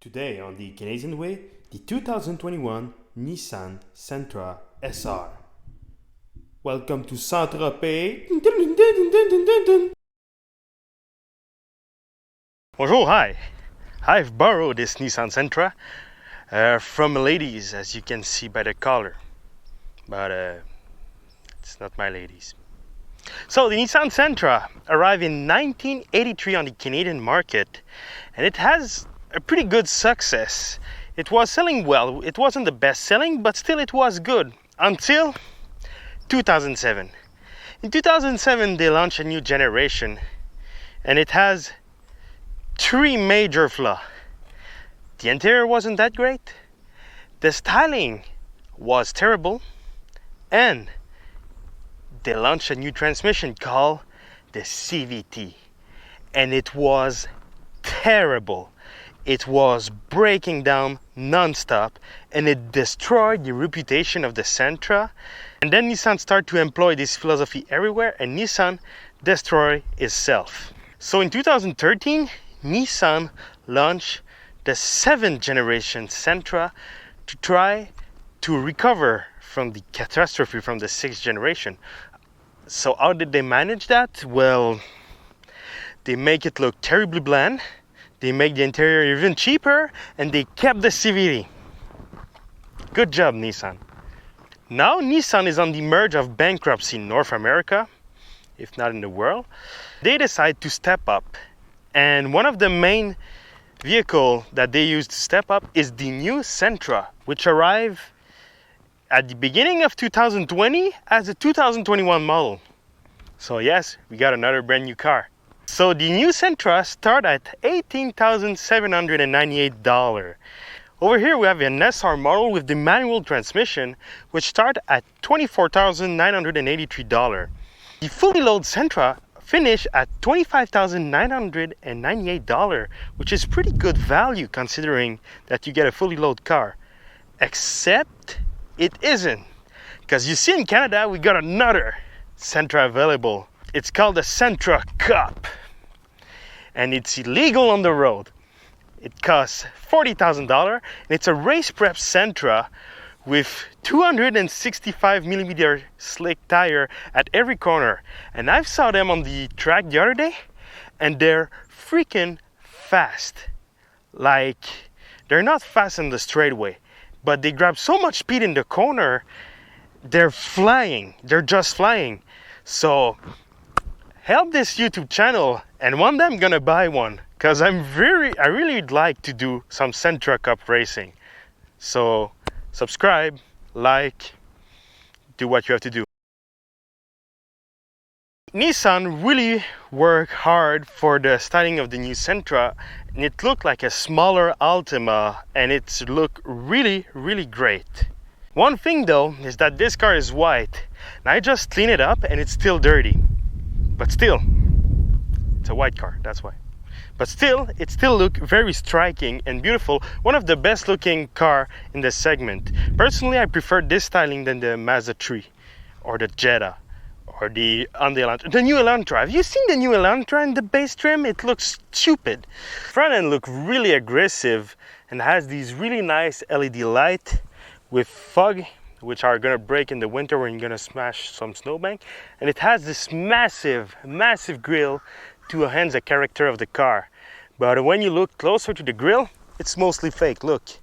Today on the Canadian Way, the 2021 Nissan Sentra SR. Welcome to Saint-Tropez. Bonjour, hi. I've borrowed this Nissan Sentra from a ladies, as you can see by the color. But it's not my ladies. So the Nissan Sentra arrived in 1983 on the Canadian market, and it has a pretty good success. It was selling well. It wasn't the best selling, but still it was good until 2007. In 2007 they launched a new generation, and it has three major flaws. The interior wasn't that great, the styling was terrible, and they launched a new transmission called the CVT, and it was terrible. It was breaking down non-stop, and it destroyed the reputation of the Sentra. And then Nissan started to employ this philosophy everywhere, and Nissan destroyed itself. So in 2013, Nissan launched the 7th generation Sentra to try to recover from the catastrophe from the 6th generation. So how did they manage that? Well, they make it look terribly bland, they make the interior even cheaper, and they kept the CVT. Good job, Nissan. Now Nissan is on the verge of bankruptcy in North America, if not in the world. They decide to step up, and one of the main vehicles that they use to step up is the new Sentra, which arrived at the beginning of 2020 as a 2021 model. So yes, we got another brand new car. So the new Sentra start at $18,798. Over here we have an SR model with the manual transmission, which start at $24,983. The fully loaded Sentra finish at $25,998, which is pretty good value considering that you get a fully loaded car. Except it isn't, because you see in Canada we got another Sentra available. It's called the Sentra Cup, and it's illegal on the road. It costs $40,000, and it's a race prep Sentra with 265mm slick tire at every corner. And I saw them on the track the other day, and they're freaking fast. Like, they're not fast in the straightaway, but they grab so much speed in the corner, they're flying. They're just flying. So help this YouTube channel, and one day I'm gonna buy one, because I really would like to do some Sentra Cup racing. So subscribe, like, do what you have to do. Nissan really worked hard for the styling of the new Sentra, and it looked like a smaller Altima, and it looked really great. One thing though is that this car is white, and I just cleaned it up and it's still dirty. But still, it's a white car, that's why. But still, it still looks very striking and beautiful. One of the best looking car in the segment. Personally, I prefer this styling than the Mazda 3 or the Jetta or the Elantra. The new Elantra. Have you seen the new Elantra in the base trim? It looks stupid. Front end look really aggressive and has these really nice LED lights with fog, which are gonna break in the winter when you're gonna smash some snowbank. And it has this massive grille to enhance the character of the car. But when you look closer to the grille, it's mostly fake. Look,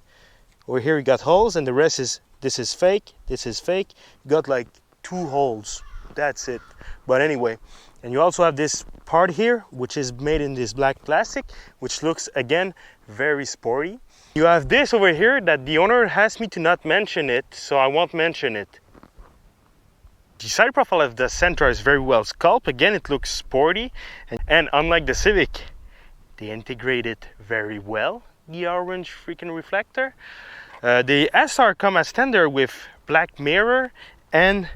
over here you got holes, and the rest is, this is fake, this is fake. You got like 2 holes, that's it. But anyway, and you also have this part here, which is made in this black plastic, which looks again very sporty. You have this over here that the owner asked me to not mention it, so I won't mention it. The side profile of the Sentra is very well sculpted. Again, it looks sporty, and unlike the Civic, they integrate it very well, the orange freaking reflector. The SR comes as standard with black mirror and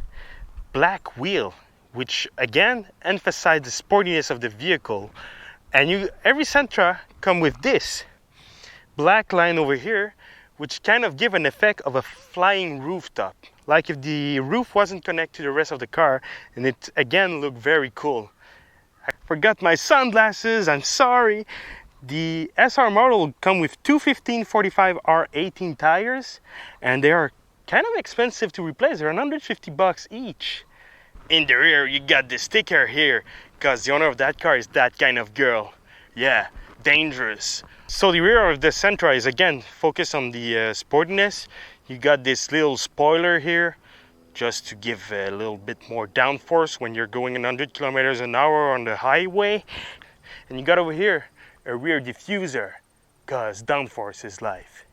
black wheel, which again emphasize the sportiness of the vehicle. And every Sentra come with this black line over here, which kind of give an effect of a flying rooftop, like if the roof wasn't connected to the rest of the car, and it again looked very cool. I forgot my sunglasses, I'm sorry. The SR model come with two 1545 R18 tires, and they are kind of expensive to replace. They're $150 each. In the rear, you got the sticker here, because the owner of that car is that kind of girl. Yeah, dangerous. So the rear of the Sentra is again focused on the sportiness. You got this little spoiler here, just to give a little bit more downforce when you're going 100 kilometers an hour on the highway. And you got over here a rear diffuser, because downforce is life.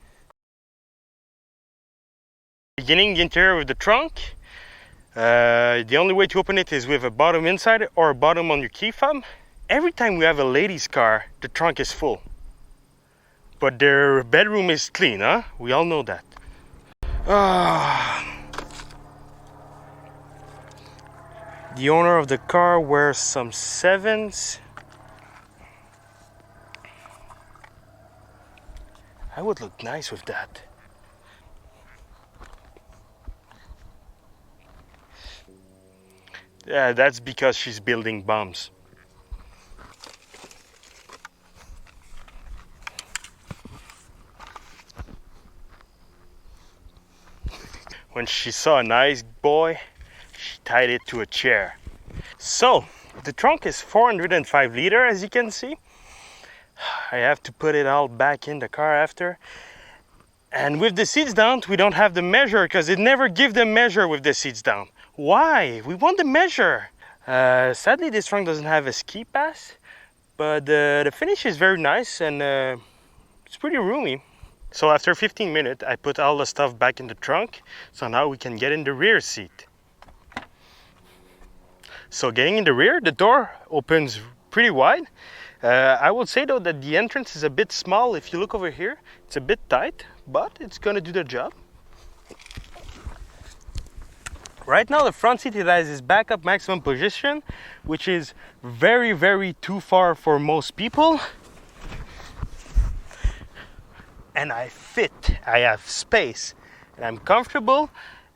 Beginning the interior with the trunk. The only way to open it is with a bottom inside or a bottom on your key fob. Every time we have a ladies' car, the trunk is full. But their bedroom is clean, huh? We all know that. The owner of the car wears some 7s. I would look nice with that. Yeah, that's because she's building bombs. When she saw a nice boy, she tied it to a chair. So, the trunk is 405 liter, as you can see. I have to put it all back in the car after. And with the seats down, we don't have the measure, because it never gives the measure with the seats down. Why? We want the measure. Sadly, this trunk doesn't have a ski pass, but the finish is very nice, and it's pretty roomy. So after 15 minutes, I put all the stuff back in the trunk, so now we can get in the rear seat. So getting in the rear, the door opens pretty wide. I would say though that the entrance is a bit small. If you look over here, it's a bit tight, but it's gonna do the job. Right now the front seat has its backup maximum position, which is very, very too far for most people. And I fit, I have space, and I'm comfortable,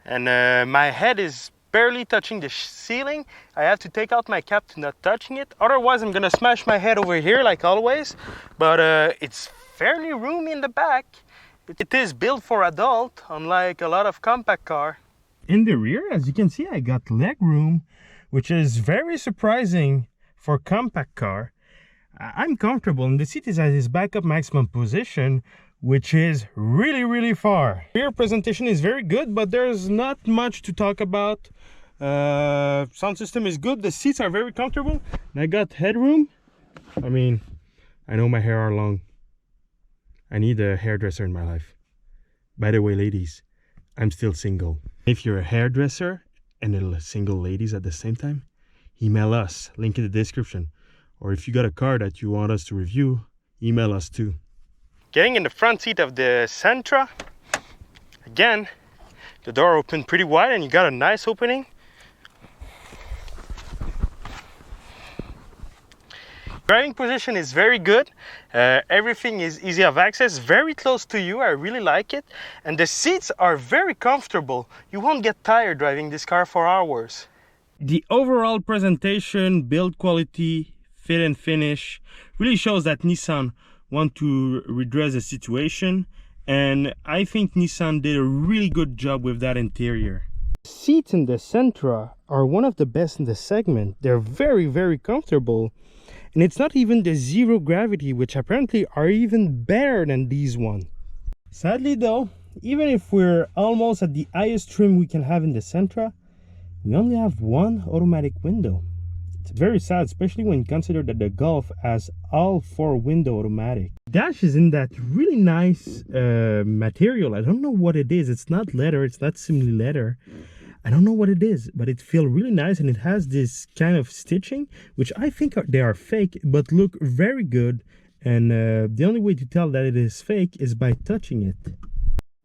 and my head is barely touching the ceiling. I have to take out my cap to not touching it, otherwise I'm gonna smash my head over here like always. But it's fairly roomy in the back. It is built for adult, unlike a lot of compact car. In the rear, as you can see, I got leg room, which is very surprising for a compact car. I'm comfortable, and the seat is at its backup maximum position, which is really, really far. Rear presentation is very good, but there's not much to talk about. Sound system is good, the seats are very comfortable, and I got headroom. I mean, I know my hair are long. I need a hairdresser in my life. By the way, ladies, I'm still single. If you're a hairdresser and a single ladies at the same time, email us, link in the description. Or if you got a car that you want us to review, email us too. Getting in the front seat of the Sentra, again, the door opened pretty wide and you got a nice opening. Driving position is very good. Everything is easy of access, very close to you. I really like it. And the seats are very comfortable. You won't get tired driving this car for hours. The overall presentation, build quality, fit and finish really shows that Nissan want to redress the situation, and I think Nissan did a really good job with that interior. Seats in the Sentra are one of the best in the segment. They're very, very comfortable, and it's not even the zero gravity, which apparently are even better than these ones. Sadly though, even if we're almost at the highest trim we can have in the Sentra, we only have one automatic window. It's very sad, especially when you consider that the Golf has all 4 window automatic. Dash is in that really nice material. I don't know what it is. It's not leather, it's not simili leather. I don't know what it is, but it feels really nice, and it has this kind of stitching, which I think they are fake, but look very good. And the only way to tell that it is fake is by touching it.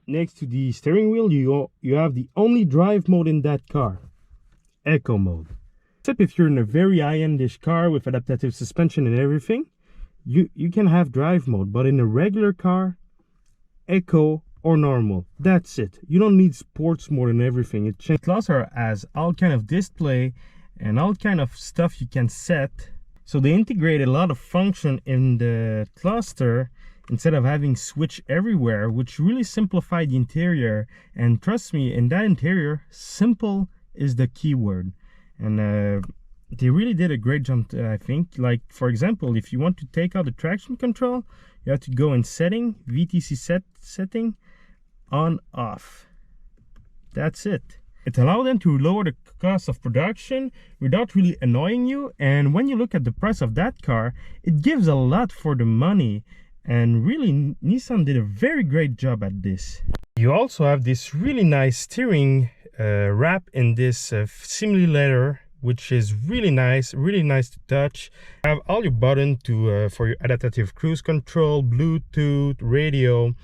Next to the steering wheel, you have the only drive mode in that car, Eco mode. Except if you're in a very high-endish car with adaptive suspension and everything, you can have drive mode. But in a regular car, Eco or normal, that's it. You don't need sports mode and everything. It also has all kind of display and all kind of stuff you can set. So they integrated a lot of function in the cluster instead of having switch everywhere, which really simplified the interior. And trust me, in that interior, simple is the key word. And they really did a great job, I think. Like, for example, if you want to take out the traction control, you have to go in setting, VTC setting, on, off. That's it. It allowed them to lower the cost of production without really annoying you. And when you look at the price of that car, it gives a lot for the money. And really, Nissan did a very great job at this. You also have this really nice steering wrap in this simili leather, which is really nice to touch. You have all your buttons for your adaptive cruise control, Bluetooth, radio.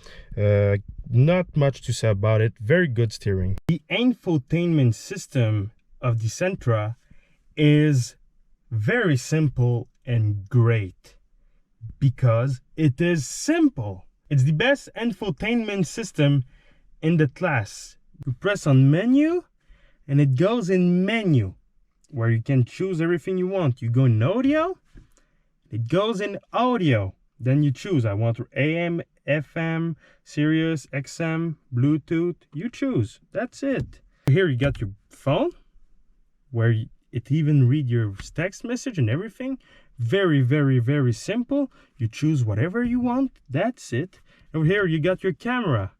Not much to say about it. Very good steering. The infotainment system of the Sentra is very simple and great because it is simple. It's the best infotainment system in the class. You press on menu and it goes in menu where you can choose everything you want. You go in audio, it goes in audio. Then you choose, I want AM, FM, Sirius, XM, Bluetooth. You choose. That's it. Here you got your phone where it even read your text message and everything. Very, very, very simple. You choose whatever you want. That's it. Over here you got your camera,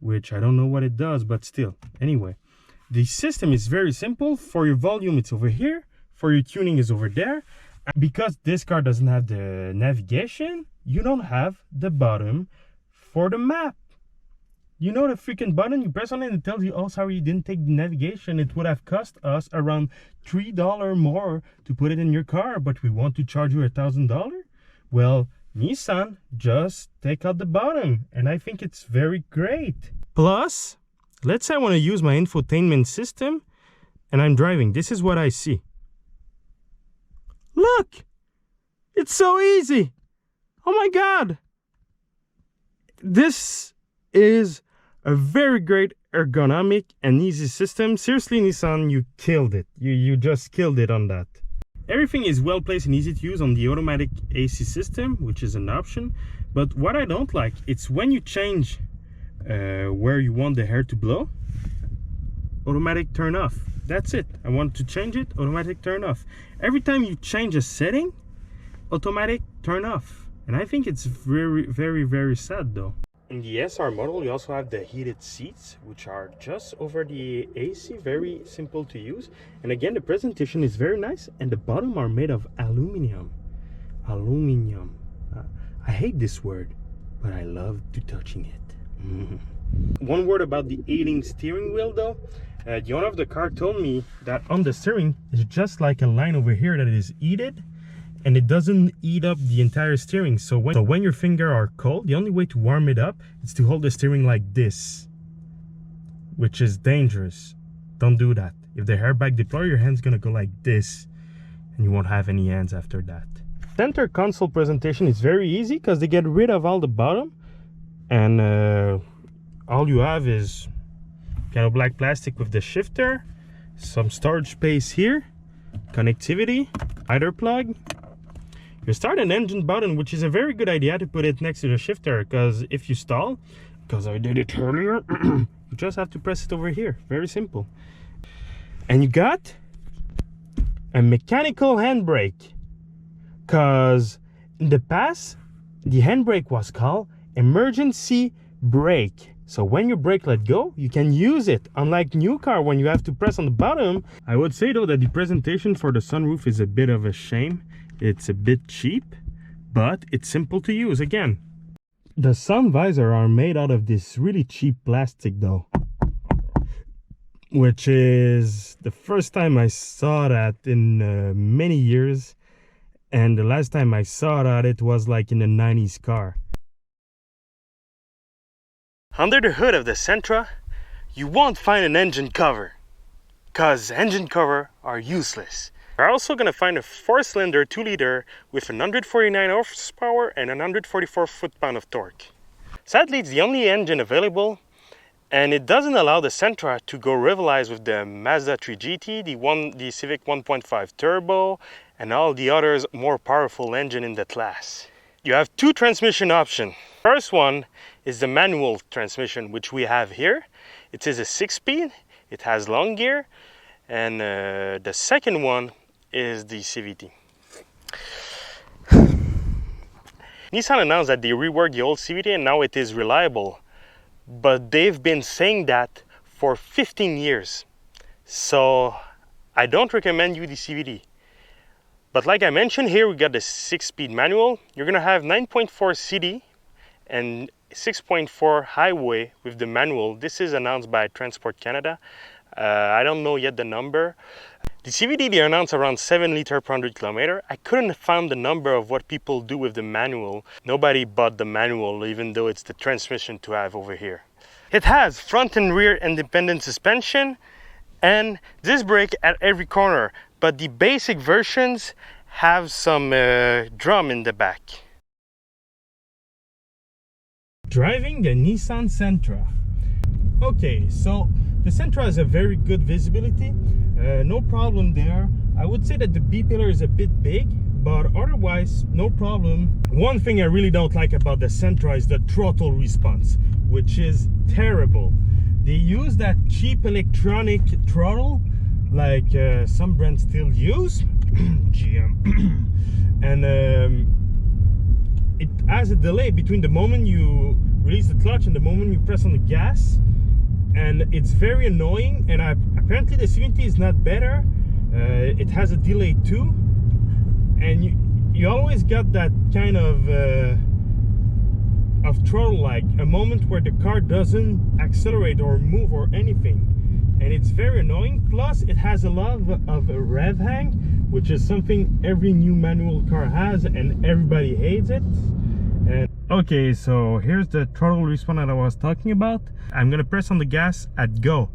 which I don't know what it does, but still. Anyway, the system is very simple. For your volume, it's over here. For your tuning, is over there. Because this car doesn't have the navigation, you don't have the button for the map. You know the freaking button, you press on it and it tells you, oh, sorry, you didn't take the navigation. It would have cost us around $3 more to put it in your car, but we want to charge you $1,000. Well, Nissan just take out the button, and I think it's very great. Plus, let's say I want to use my infotainment system and I'm driving. This is what I see. Look, it's so easy. Oh my God. This is a very great ergonomic and easy system. Seriously, Nissan, you killed it. You just killed it on that. Everything is well placed and easy to use on the automatic AC system, which is an option. But what I don't like, it's when you change where you want the air to blow, automatic turn off. That's it. I want to change it, automatic turn off. Every time you change a setting, automatic turn off. And I think it's very, very, very sad though. In the SR model, you also have the heated seats, which are just over the AC, very simple to use. And again, the presentation is very nice, and the bottom are made of aluminum. Aluminum. I hate this word, but I love to touching it. One word about the heating steering wheel though. The owner of the car told me that on the steering is just like a line over here that is heated, and it doesn't heat up the entire steering. So when your fingers are cold, the only way to warm it up is to hold the steering like this, which is dangerous. Don't do that. If the airbag deploy, your hand's gonna go like this, and you won't have any hands after that. Center console presentation is very easy because they get rid of all the bottom, and all you have is kind of black plastic with the shifter, some storage space here, connectivity, idler plug, your start and engine button, which is a very good idea to put it next to the shifter, because if you stall, because I did it earlier, you just have to press it over here. Very simple. And you got a mechanical handbrake, because in the past the handbrake was called emergency brake. So when your brake let go, you can use it. Unlike new car, when you have to press on the bottom. I would say though that the presentation for the sunroof is a bit of a shame. It's a bit cheap, but it's simple to use again. The sun visor are made out of this really cheap plastic though, which is the first time I saw that in many years. And the last time I saw that, it was like in a 90s car. Under the hood of the Sentra, you won't find an engine cover, cause engine cover are useless. You're also gonna find a 4-cylinder 2-liter with 149 horsepower and 144 foot-pound of torque. Sadly, it's the only engine available, and it doesn't allow the Sentra to go rivalize with the Mazda 3 GT, the Civic 1.5 Turbo, and all the others more powerful engine in the class. You have two transmission options. First one is the manual transmission, which we have here. It is a 6-speed, it has long gear, and the second one is the CVT. Nissan announced that they reworked the old CVT and now it is reliable, but they've been saying that for 15 years. So I don't recommend you the CVT. But like I mentioned, here we got the 6-speed manual. You're gonna have 9.4 CD and 6.4 highway with the manual. This is announced by Transport Canada. I don't know yet the number. The CVT, they announced around 7 liters per 100 kilometer. I couldn't find the number of what people do with the manual. Nobody bought the manual, even though it's the transmission to have over here. It has front and rear independent suspension and disc brake at every corner, but the basic versions have some drum in the back. Driving the Nissan Sentra. Okay, so the Sentra has a very good visibility, no problem there. I would say that the B-pillar is a bit big, but otherwise no problem. One thing I really don't like about the Sentra is the throttle response, which is terrible. They use that cheap electronic throttle like some brands still use, GM, and it has a delay between the moment you release the clutch and the moment you press on the gas, and it's very annoying. And apparently the CVT is not better. It has a delay too, and you always got that kind of throttle, like a moment where the car doesn't accelerate or move or anything, and it's very annoying. Plus it has a lot of a rev hang, which is something every new manual car has and everybody hates it. And okay, so here's the throttle respawn that I was talking about. I'm gonna press on the gas at go.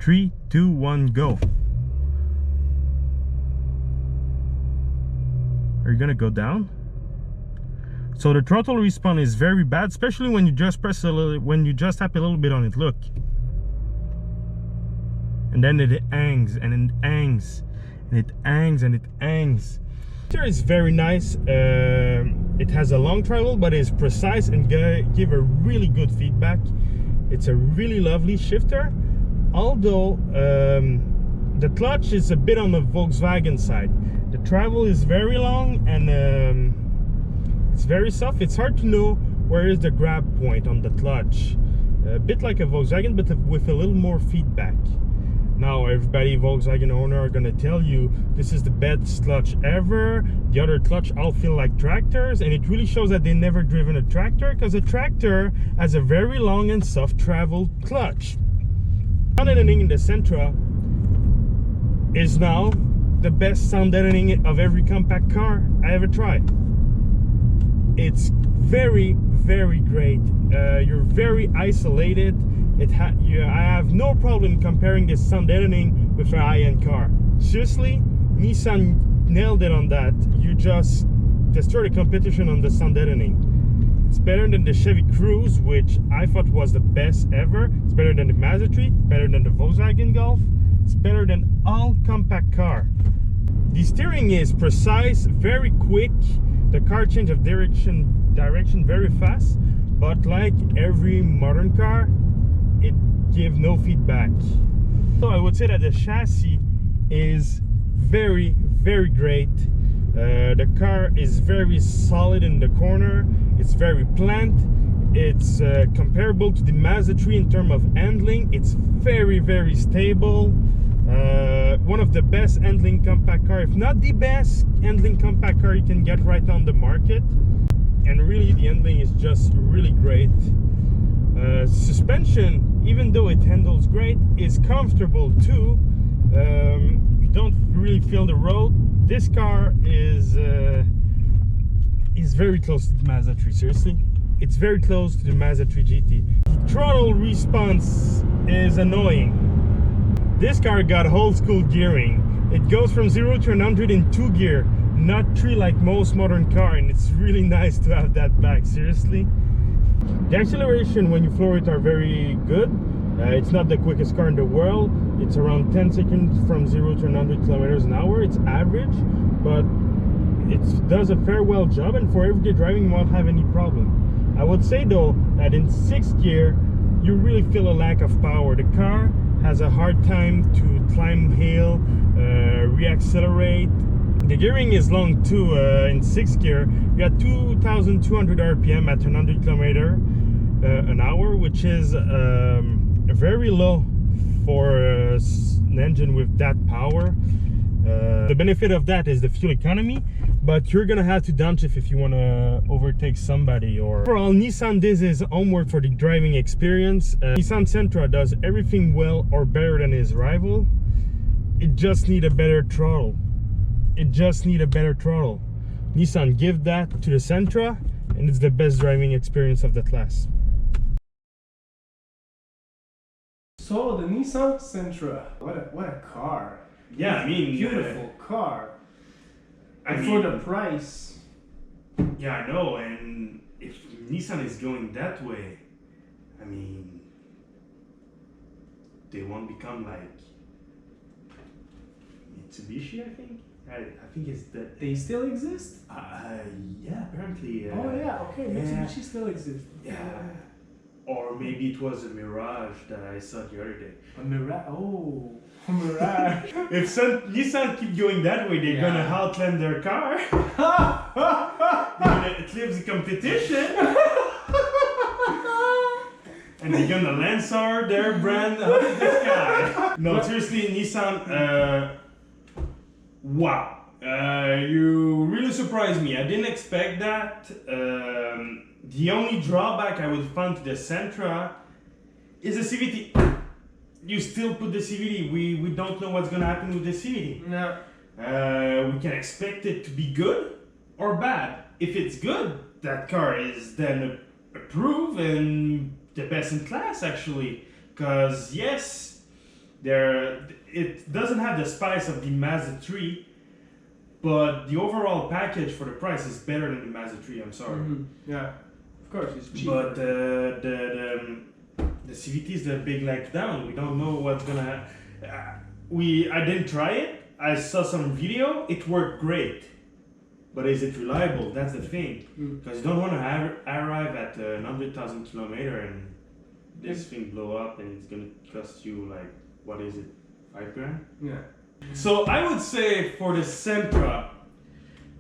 3, 2, 1, go. Are you gonna go down? So the throttle respawn is very bad, especially when you just press a little, when you just tap a little bit on it. Look, and then it hangs and it hangs and it hangs and it hangs. It is very nice. It has a long travel, but it's precise and give a really good feedback. It's a really lovely shifter, although the clutch is a bit on the Volkswagen side. The travel is very long and it's very soft. It's hard to know where is the grab point on the clutch. A bit like a Volkswagen, but with a little more feedback. Now everybody Volkswagen owner are gonna tell you this is the best clutch ever. The other clutch all feel like tractors, and it really shows that they never driven a tractor, because a tractor has a very long and soft travel clutch. Sound deadening in the Sentra is now the best sound deadening of every compact car I ever tried. It's very, very great. You're very isolated. I have no problem comparing this sound deadening with a high-end car. Seriously, Nissan nailed it on that. You just destroyed the competition on the sound deadening. It's better than the Chevy Cruze, which I thought was the best ever. It's better than the Mazda 3, better than the Volkswagen Golf. It's better than all compact car. The steering is precise, very quick. The car change of direction very fast, but like every modern car, it gives no feedback. So I would say that the chassis is very, very great. The car is very solid in the corner. It's very plant. It's comparable to the Mazda 3 in terms of handling. It's very, very stable. One of the best handling compact car, if not the best handling compact car you can get right now on the market. And really the handling is just really great. Suspension, even though it handles great, is comfortable too. You don't really feel the road. This car is very close to the Mazda 3, seriously. It's very close to the Mazda 3 GT. The throttle response is annoying. This car got old school gearing. It goes from 0 to 100 in 2 gear, not 3 like most modern car, and it's really nice to have that back, seriously. The acceleration when you floor it are very good. It's not the quickest car in the world. It's around 10 seconds from 0 to 100 kilometers an hour. It's average, but it does a fair well job, and for everyday driving you won't have any problem. I would say though that in 6th gear you really feel a lack of power. The car has a hard time to climb hill, reaccelerate. The gearing is long too. In 6th gear you got 2,200 RPM at 100 kilometer an hour, which is very low for an engine with that power. The benefit of that is the fuel economy, but you're gonna have to downshift if you want to overtake somebody. Or overall, Nissan does his homework for the driving experience. Nissan Sentra does everything well or better than his rival. It just needs a better throttle. Nissan give that to the Sentra, and it's the best driving experience of the class. So the Nissan Sentra, what a car! Yeah, I mean, beautiful car. And mean, for the price. Yeah, I know. And if Nissan is going that way, I mean, they won't become like Mitsubishi. I think it's that. They still exist? Yeah, apparently. Oh yeah, okay. Mitsubishi still exists. Yeah. Or maybe it was a Mirage that I saw the other day. A Mirage? Oh, a Mirage. If Nissan keep going that way, they're gonna outland their car. They're gonna eclipse the competition. And they're gonna Lancer their brand out of the sky. No, seriously, Nissan, wow. You really surprised me. I didn't expect that. The only drawback I would find to the Sentra is the CVT. You still put the CVT. We don't know what's gonna happen with the CVT. No. We can expect it to be good or bad. If it's good, that car is then approved and the best in class actually. Because yes, it doesn't have the spice of the Mazda 3. But the overall package for the price is better than the Mazda 3, I'm sorry. Mm-hmm. Yeah, of course, it's cheap. But the CVT is the big leg down. We don't know what's gonna happen. I didn't try it. I saw some video. It worked great. But is it reliable? That's the thing. Because you don't want to arrive at 100,000 kilometers and this thing blow up and it's gonna cost you like, what is it, $5,000? Yeah. So I would say for the Sentra,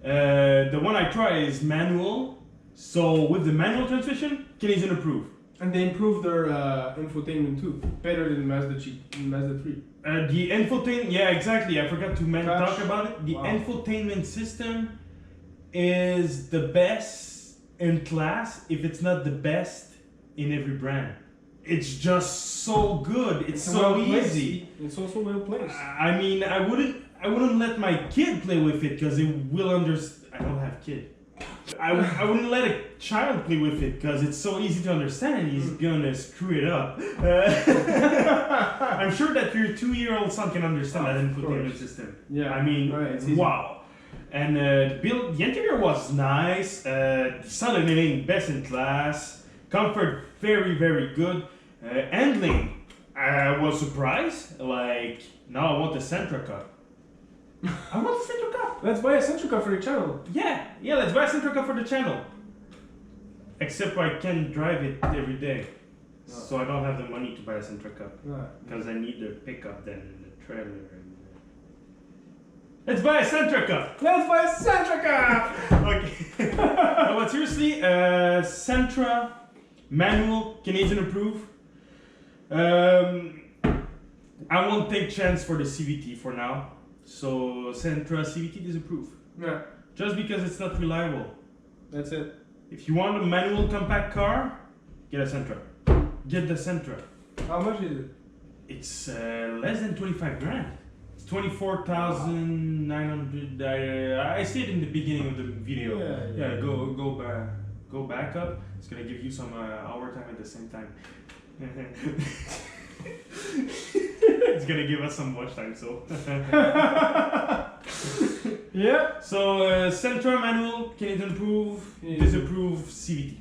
the one I try is manual. So with the manual transmission, Canadian approved. And they improved their infotainment too, better than Mazda 3. The infotainment, yeah, exactly. I forgot to talk about it. The Wow. infotainment system is the best in class, if it's not the best in every brand. It's just so good. It's so easy. It's also well placed. I mean, I wouldn't let my kid play with it because it will understand. I don't have kid. I wouldn't let a child play with it because it's so easy to understand and he's gonna screw it up. I'm sure that your 2-year-old son can understand that infotainment system. Yeah. I mean, wow. And the interior was nice. Sound and everything best in class. Comfort very, very good. Handling, I was surprised. Like, now I want the Sentra Cup. I want the Sentra Cup. Let's buy a Sentra Cup for the channel. Yeah, let's buy a Sentra Cup for the channel. Except I can't drive it every day. No. So I don't have the money to buy a Sentra Cup. Because I need the pickup then and the trailer. And let's buy a Sentra Cup! Let's buy a Sentra Cup! Okay. No, but seriously, Sentra, manual, Canadian approved. I won't take chance for the CVT for now. So Sentra CVT disapproved. Yeah. Just because it's not reliable. That's it. If you want a manual compact car, get a Sentra. Get the Sentra. How much is it? It's less than 25 grand. It's 24,900. I see it in the beginning of the video. Yeah. Go back up. It's gonna give you some hour time at the same time. It's gonna give us some watch time, so. Yeah. So Sentra manual, Canadian approve, disapprove CVT.